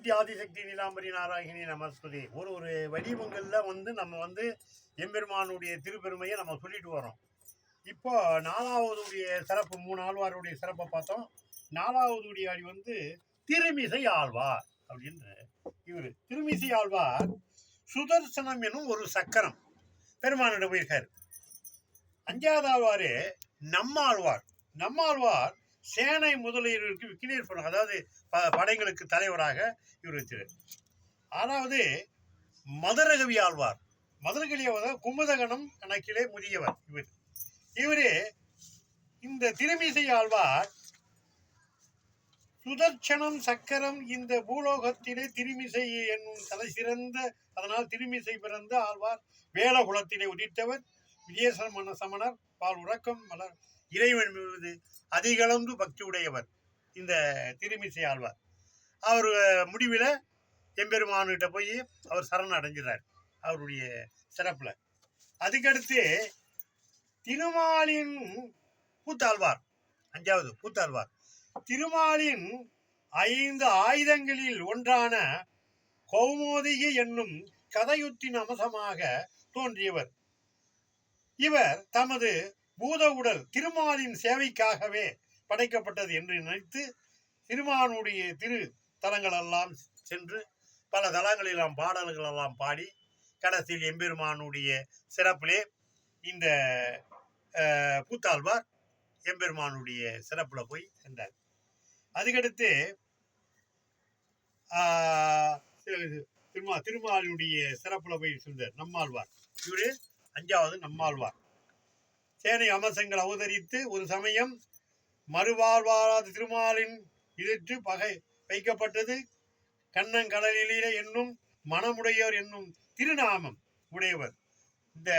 மூர்த்தி ஆதிசக்தி நீலாம்பரி நாராயணி நமஸ்துதி. ஒரு ஒரு வடிவங்களில் நம்ம எம்பெருமானுடைய திருப்பெருமையை நம்ம சொல்லிட்டு வரோம். இப்போ நாலாவதுடைய சிறப்பு, 3 ஆழ்வாருடைய சிறப்பை பார்த்தோம். நாலாவதுடைய அடி திருமிசை ஆழ்வார் அப்படின்னு. இவர் திருமிசை ஆழ்வார் சுதர்சனம் எனும் ஒரு சக்கரம் பெருமானிடம் போயிருக்காரு. 5வது ஆழ்வாரு நம்மாழ்வார். நம்மாழ்வார் சேனை முதலியவர்களுக்கு விக்கினேஸ்வரன், அதாவது படைகளுக்கு தலைவராக இவர் வச்சிரு. 6வது மதுரகவி ஆழ்வார். மதுரகவி குமுதகணம் கணக்கிலே முதியவர் இவர். இவரு இந்த திருமிசை ஆழ்வார் சுதர்சனம் சக்கரம் இந்த பூலோகத்திலே திருமிசை என்னும் தலை சிறந்த, அதனால் திருமிசை பிறந்த ஆழ்வார். வேலகுலத்திலே உதித்தவர். விஜயசமண சமணர் பால் உறக்கம் மலர் இறைவன் மீது அதிகளந்து பக்தி உடையவர் இந்த திருமிசை ஆழ்வார். அவர் முடிவில் எம்பெருமானுகிட்ட போய் அவர் சரண் அடைஞ்சிறார் அவருடைய சிறப்புல. அதுக்கடுத்து திருமாலின் கூத்தாழ்வார், 5வது கூத்தாழ்வார். திருமாலின் 5 ஆயுதங்களில் ஒன்றான கௌமோதிகி என்னும் கதையுத்தின் அம்சமாக தோன்றியவர். இவர் தமது பூத உடல் திருமாலின் சேவைக்காகவே படைக்கப்பட்டது என்று நினைத்து திருமானுடைய திரு தலங்களெல்லாம் சென்று பல தலங்களெல்லாம் பாடல்களெல்லாம் பாடி கடைசியில் எம்பெருமானுடைய சிறப்பிலே இந்த கூத்தாழ்வார் எம்பெருமானுடைய சிறப்புல போய் சென்றார். அதுக்கடுத்து திருமாலினுடைய சிறப்புல போய் சென்றார் நம்மாழ்வார். இவரு 5வது நம்மாழ்வார். சேனை அம்சங்கள் அவதரித்து ஒரு சமயம் மறுவாழ்வாராத திருமாலின் இதற்று பகை வைக்கப்பட்டது. கண்ணங்கடலிலே என்னும் மனமுடையோர் என்னும் திருநாமம் உடையவர் இந்த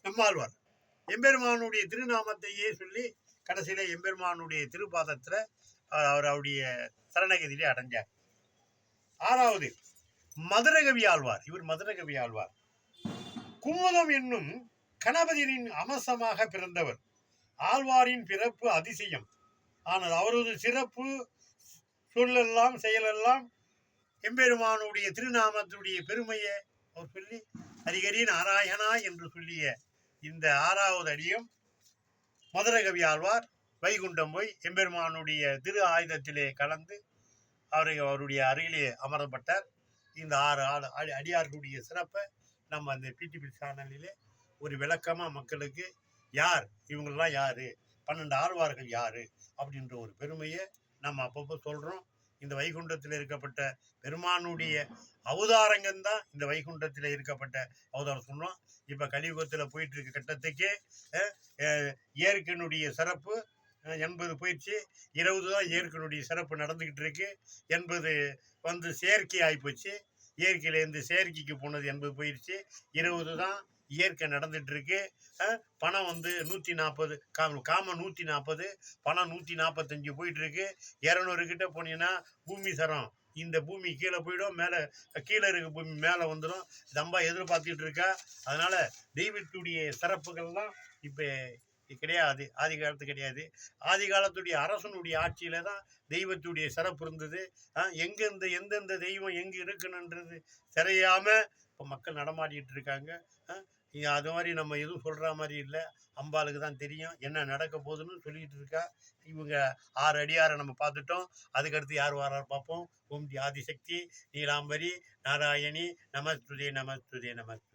நம்மாழ்வார். எம்பெருமானுடைய திருநாமத்தையே சொல்லி கடைசியில எம்பெருமானுடைய திருப்பாதத்துல அவருடைய சரணகதியிலே அடைஞ்சார். 6வது மதுரகவி ஆழ்வார். இவர் மதுரகவி ஆழ்வார். குமுதம் என்னும் கணபதியின் அம்சமாக பிறந்தவர். ஆழ்வாரின் பிறப்பு அதிசயம். ஆனால் அவரது சிறப்பு சொல்லெல்லாம் செயலெல்லாம் எம்பெருமானுடைய திருநாமத்துடைய பெருமையை அவர் சொல்லி ஹரிஹரி நாராயணா என்று சொல்லிய இந்த 6வது அடியும் மதுரகவி ஆழ்வார் வைகுண்டம் போய் எம்பெருமானுடைய திரு ஆயுதத்திலே கலந்து அவருடைய அருகிலே அமரப்பட்டார். இந்த 6 அடியார்களுடைய சிறப்பை நம்ம அந்த பிடிபி சேனலிலே ஒரு விளக்கமாக மக்களுக்கு யார் இவங்கெல்லாம் யாரு, 12 ஆழ்வார்கள் யாரு அப்படின்ற ஒரு பெருமையை நம்ம அப்பப்போ சொல்கிறோம். இந்த வைகுண்டத்தில் இருக்கப்பட்ட பெருமானுடைய அவதாரங்கள்தான் இந்த வைகுண்டத்தில் இருக்கப்பட்ட அவதாரம் சொன்னோம். இப்போ கலியுகத்தில் போயிட்டு இருக்க கட்டத்துக்கே இயற்கையினுடைய சிறப்பு 80 போயிடுச்சு. 20 தான் இயற்கையினுடைய சிறப்பு நடந்துக்கிட்டு இருக்கு. 80 செயற்கை ஆகிப்போச்சு. இயற்கையிலேருந்து செயற்கைக்கு போனது 80 போயிடுச்சு. 20 தான் இயற்கை நடந்துட்டு இருக்கு. பணம் 140, காம 140, பணம் 145 போயிட்டு இருக்கு. 200 கிட்ட போனீங்கன்னா பூமி சரம், இந்த பூமி கீழே போயிடும், மேலே கீழே இருக்க பூமி மேலே வந்துடும். ரொம்ப எதிர்பார்த்துட்டு இருக்கா. அதனால தெய்வத்துடைய சிறப்புகள்லாம் இப்போ கிடையாது, ஆதி காலத்து கிடையாது. ஆதி காலத்துடைய அரசனுடைய ஆட்சியில தான் தெய்வத்துடைய சிறப்பு இருந்தது. எங்கெந்த எந்தெந்த தெய்வம் எங்கே இருக்குன்னுன்றது தெரியாம இப்போ மக்கள் நடமாடிட்டு இருக்காங்க. அது மாதிரி நம்ம எதுவும் சொல்ற மாதிரி இல்லை. அம்பாளுக்கு தான் தெரியும் என்ன நடக்க போகுதுன்னு சொல்லிட்டு இருக்கா. இவங்க 6 அடியாரை நம்ம பார்த்துட்டோம். அதுக்கடுத்து யார் வாரார் பார்ப்போம். ஓம் ஆதிசக்தி நீலாம்பரி நாராயணி நமஸ்துதே நமஸ்துதே நமஸ்து.